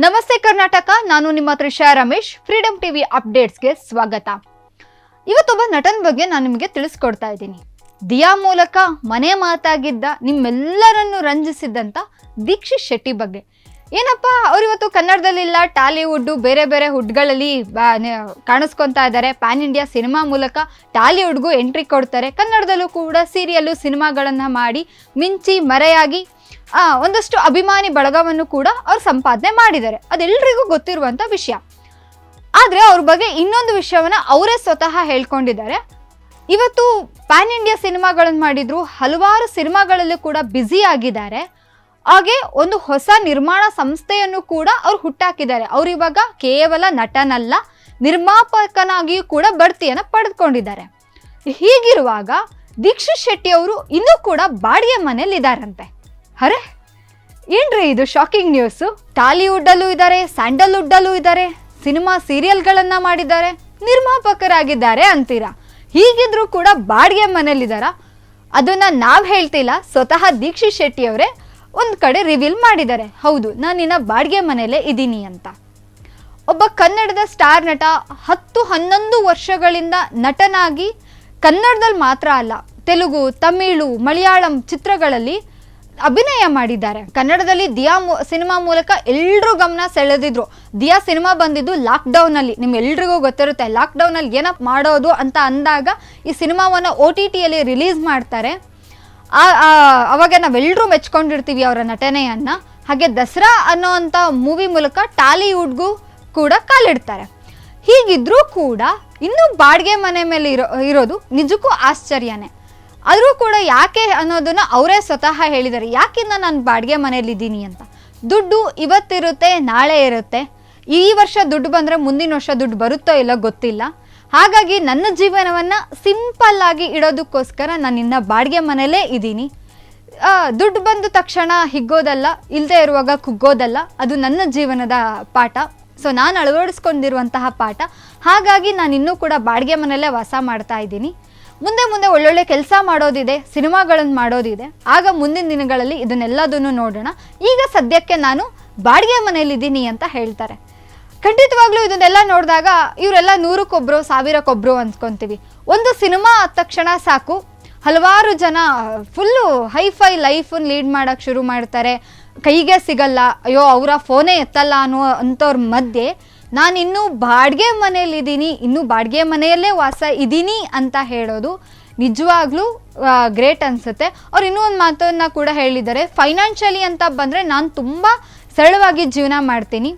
ನಮಸ್ತೆ ಕರ್ನಾಟಕ, ನಾನು ನಿಮ್ಮ ತ್ರಿಷಾ ರಮೇಶ್. ಫ್ರೀಡಮ್ ಟಿವಿ ಅಪ್ಡೇಟ್ಸ್ಗೆ ಸ್ವಾಗತ. ಇವತ್ತೊಬ್ಬ ನಟನ ಬಗ್ಗೆ ನಾನು ನಿಮಗೆ ತಿಳಿಸ್ಕೊಡ್ತಾ ಇದ್ದೀನಿ. ದಿಯಾ ಮೂಲಕ ಮನೆ ಮಾತಾಗಿದ್ದ ನಿಮ್ಮೆಲ್ಲರನ್ನು ರಂಜಿಸಿದ್ದಂತ ದೀಕ್ಷಿತ್ ಶೆಟ್ಟಿ ಬಗ್ಗೆ. ಏನಪ್ಪ, ಅವರಿವತ್ತು ಕನ್ನಡದಲ್ಲಿಲ್ಲ, ಟಾಲಿವುಡ್ ಬೇರೆ ಬೇರೆ ಹುಡ್ಗಳಲ್ಲಿ ಕಾಣಿಸ್ಕೊತಾ ಇದ್ದಾರೆ. ಪ್ಯಾನ್ ಇಂಡಿಯಾ ಸಿನಿಮಾ ಮೂಲಕ ಟಾಲಿವುಡ್ಗೂ ಎಂಟ್ರಿ ಕೊಡ್ತಾರೆ. ಕನ್ನಡದಲ್ಲೂ ಕೂಡ ಸೀರಿಯಲ್ಲು ಸಿನಿಮಾಗಳನ್ನು ಮಾಡಿ ಮಿಂಚಿ ಮರೆಯಾಗಿ ಒಂದಷ್ಟು ಅಭಿಮಾನಿ ಬಳಗವನ್ನು ಕೂಡ ಅವ್ರು ಸಂಪಾದನೆ ಮಾಡಿದ್ದಾರೆ. ಅದೆಲ್ಲರಿಗೂ ಗೊತ್ತಿರುವಂಥ ವಿಷಯ. ಆದರೆ ಅವ್ರ ಬಗ್ಗೆ ಇನ್ನೊಂದು ವಿಷಯವನ್ನ ಅವರೇ ಸ್ವತಃ ಹೇಳ್ಕೊಂಡಿದ್ದಾರೆ. ಇವತ್ತು ಪ್ಯಾನ್ ಇಂಡಿಯಾ ಸಿನಿಮಾಗಳನ್ನು ಮಾಡಿದ್ರು, ಹಲವಾರು ಸಿನಿಮಾಗಳಲ್ಲಿ ಕೂಡ ಬ್ಯುಸಿ ಆಗಿದ್ದಾರೆ. ಹಾಗೆ ಒಂದು ಹೊಸ ನಿರ್ಮಾಣ ಸಂಸ್ಥೆಯನ್ನು ಕೂಡ ಅವ್ರು ಹುಟ್ಟಾಕಿದ್ದಾರೆ. ಅವ್ರು ಇವಾಗ ಕೇವಲ ನಟನಲ್ಲ, ನಿರ್ಮಾಪಕನಾಗಿಯೂ ಕೂಡ ಬಡ್ತಿಯನ್ನು ಪಡೆದುಕೊಂಡಿದ್ದಾರೆ. ಹೀಗಿರುವಾಗ ದೀಕ್ಷಿತ್ ಶೆಟ್ಟಿ ಅವರು ಇನ್ನೂ ಕೂಡ ಬಾಡಿಗೆ ಮನೇಲಿ ಇದ್ದಾರಂತೆ. ಅರೆ ಏನ್ರಿ ಇದು ಶಾಕಿಂಗ್ ನ್ಯೂಸು. ಟಾಲಿವುಡ್ಡಲ್ಲೂ ಇದ್ದಾರೆ, ಸ್ಯಾಂಡಲ್ವುಡ್ಡಲ್ಲೂ ಇದ್ದಾರೆ, ಸಿನಿಮಾ ಸೀರಿಯಲ್ಗಳನ್ನು ಮಾಡಿದ್ದಾರೆ, ನಿರ್ಮಾಪಕರಾಗಿದ್ದಾರೆ ಅಂತೀರಾ. ಹೀಗಿದ್ರೂ ಕೂಡ ಬಾಡಿಗೆ ಮನೇಲಿದ್ದಾರ. ಅದನ್ನ ನಾವು ಹೇಳ್ತಿಲ್ಲ, ಸ್ವತಃ ದೀಕ್ಷಿತ್ ಶೆಟ್ಟಿ ಅವರೇ ಒಂದು ಕಡೆ ರಿವೀಲ್ ಮಾಡಿದ್ದಾರೆ. ಹೌದು, ನಾನಿನ್ನ ಬಾಡಿಗೆ ಮನೆಯಲ್ಲೇ ಇದ್ದೀನಿ ಅಂತ. ಒಬ್ಬ ಕನ್ನಡದ ಸ್ಟಾರ್ ನಟ 10-11 ವರ್ಷಗಳಿಂದ ನಟನಾಗಿ ಕನ್ನಡದಲ್ಲಿ ಮಾತ್ರ ಅಲ್ಲ, ತೆಲುಗು, ತಮಿಳು, ಮಲಯಾಳಂ ಚಿತ್ರಗಳಲ್ಲಿ ಅಭಿನಯ ಮಾಡಿದ್ದಾರೆ. ಕನ್ನಡದಲ್ಲಿ ದಿಯಾ ಸಿನಿಮಾ ಮೂಲಕ ಎಲ್ಲರೂ ಗಮನ ಸೆಳೆದಿದ್ರು. ದಿಯಾ ಸಿನಿಮಾ ಬಂದಿದ್ದು ಲಾಕ್ಡೌನಲ್ಲಿ, ನಿಮ್ಗೆಲ್ರಿಗೂ ಗೊತ್ತಿರುತ್ತೆ. ಲಾಕ್ಡೌನಲ್ಲಿ ಏನಪ್ಪ ಮಾಡೋದು ಅಂತ ಅಂದಾಗ ಈ ಸಿನಿಮಾವನ್ನು OTTಯಲ್ಲಿ ರಿಲೀಸ್ ಮಾಡ್ತಾರೆ. ಅವಾಗ ನಾವೆಲ್ಲರೂ ಮೆಚ್ಕೊಂಡಿರ್ತೀವಿ ಅವರ ನಟನೆಯನ್ನು. ಹಾಗೆ ದಸರಾ ಅನ್ನೋ ಅಂಥ ಮೂವಿ ಮೂಲಕ ಟಾಲಿವುಡ್ಗೂ ಕೂಡ ಕಾಲಿಡ್ತಾರೆ. ಹೀಗಿದ್ರೂ ಕೂಡ ಇನ್ನೂ ಬಾಡಿಗೆ ಮನೆ ಮೇಲೆ ಇರೋದು ನಿಜಕ್ಕೂ ಆಶ್ಚರ್ಯನೇ. ಆದರೂ ಕೂಡ ಯಾಕೆ ಅನ್ನೋದನ್ನ ಅವರೇ ಸ್ವತಃ ಹೇಳಿದ್ದಾರೆ. ಯಾಕಿಂದ ನಾನು ಬಾಡಿಗೆ ಮನೆಯಲ್ಲಿದ್ದೀನಿ ಅಂತ. ದುಡ್ಡು ಇವತ್ತಿರುತ್ತೆ, ನಾಳೆ ಇರುತ್ತೆ. ಈ ವರ್ಷ ದುಡ್ಡು ಬಂದರೆ ಮುಂದಿನ ವರ್ಷ ದುಡ್ಡು ಬರುತ್ತೋ ಇಲ್ಲ ಗೊತ್ತಿಲ್ಲ. ಹಾಗಾಗಿ ನನ್ನ ಜೀವನವನ್ನು ಸಿಂಪಲ್ ಆಗಿ ಇಡೋದಕ್ಕೋಸ್ಕರ ನಾನು ಇನ್ನು ಬಾಡಿಗೆ ಮನೆಯಲ್ಲೇ ಇದ್ದೀನಿ. ದುಡ್ಡು ಬಂದ ತಕ್ಷಣ ಹಿಗ್ಗೋದಲ್ಲ, ಇಲ್ಲದೆ ಇರುವಾಗ ಕುಗ್ಗೋದಲ್ಲ. ಅದು ನನ್ನ ಜೀವನದ ಪಾಠ. ಸೊ ನಾನು ಅಳವಡಿಸ್ಕೊಂಡಿರುವಂತಹ ಪಾಠ. ಹಾಗಾಗಿ ನಾನು ಇನ್ನೂ ಕೂಡ ಬಾಡಿಗೆ ಮನೆಯಲ್ಲೇ ವಾಸ ಮಾಡ್ತಾ ಇದ್ದೀನಿ. ಮುಂದೆ ಒಳ್ಳೊಳ್ಳೆ ಕೆಲಸ ಮಾಡೋದಿದೆ, ಸಿನಿಮಾಗಳನ್ನು ಮಾಡೋದಿದೆ. ಆಗ ಮುಂದಿನ ದಿನಗಳಲ್ಲಿ ಇದನ್ನೆಲ್ಲದನ್ನು ನೋಡೋಣ. ಈಗ ಸದ್ಯಕ್ಕೆ ನಾನು ಬಾಡಿಗೆ ಮನೆಯಲ್ಲಿದ್ದೀನಿ ಅಂತ ಹೇಳ್ತಾರೆ. ಖಂಡಿತವಾಗ್ಲೂ ಇದನ್ನೆಲ್ಲ ನೋಡಿದಾಗ ಇವರೆಲ್ಲ 100ಕ್ಕೊಬ್ರು 1000ಕ್ಕೊಬ್ರು ಅಂದ್ಕೊತೀವಿ. ಒಂದು ಸಿನಿಮಾ ಆದ ತಕ್ಷಣ ಸಾಕು, ಹಲವಾರು ಜನ ಫುಲ್ಲು ಹೈಫೈ ಲೈಫನ್ನು ಲೀಡ್ ಮಾಡೋಕ್ಕೆ ಶುರು ಮಾಡ್ತಾರೆ. ಕೈಗೆ ಸಿಗಲ್ಲ, ಅಯ್ಯೋ ಅವರ ಫೋನೇ ಎತ್ತಲ್ಲ ಅನ್ನೋ ಅಂಥವ್ರ ಮಧ್ಯೆ ನಾನಿನ್ನೂ ಬಾಡಿಗೆ ಮನೆಯಲ್ಲಿದ್ದೀನಿ, ಇನ್ನೂ ಬಾಡಿಗೆ ಮನೆಯಲ್ಲೇ ವಾಸ ಇದ್ದೀನಿ ಅಂತ ಹೇಳೋದು ನಿಜವಾಗ್ಲೂ ಗ್ರೇಟ್ ಅನಿಸುತ್ತೆ. ಅವ್ರು ಇನ್ನೂ ಒಂದು ಮಾತನ್ನು ಕೂಡ ಹೇಳಿದ್ದಾರೆ. ಫೈನಾನ್ಷಿಯಲಿ ಅಂತ ಬಂದರೆ ನಾನು ತುಂಬ ಸರಳವಾಗಿ ಜೀವನ ಮಾಡ್ತೀನಿ.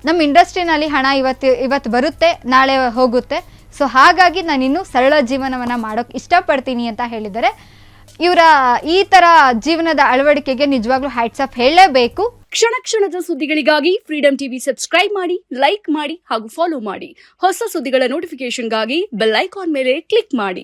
ನಮ್ಮ ಇಂಡಸ್ಟ್ರಿನಲ್ಲಿ ಹಣ ಇವತ್ತು ಬರುತ್ತೆ, ನಾಳೆ ಹೋಗುತ್ತೆ. ಸೊ ಹಾಗಾಗಿ ನಾನಿನ್ನೂ ಸರಳ ಜೀವನವನ್ನು ಮಾಡೋಕ್ಕೆ ಇಷ್ಟಪಡ್ತೀನಿ ಅಂತ ಹೇಳಿದ್ದಾರೆ. ಇವರ ಈ ಥರ ಜೀವನದ ಅಳವಡಿಕೆಗೆ ನಿಜವಾಗ್ಲೂ ಹ್ಯಾಟ್ಸ್ ಆಫ್ ಹೇಳಲೇಬೇಕು. ಕ್ಷಣದ ಸುದ್ದಿಗಳಿಗಾಗಿ ಫ್ರೀಡಮ್ ಟಿವಿ ಸಬ್ಸ್ಕ್ರೈಬ್ ಮಾಡಿ, ಲೈಕ್ ಮಾಡಿ ಹಾಗೂ ಫಾಲೋ ಮಾಡಿ. ಹೊಸ ಸುದ್ದಿಗಳ ನೋಟಿಫಿಕೇಶನ್ಗಾಗಿ ಬೆಲ್ ಐಕಾನ್ ಮೇಲೆ ಕ್ಲಿಕ್ ಮಾಡಿ.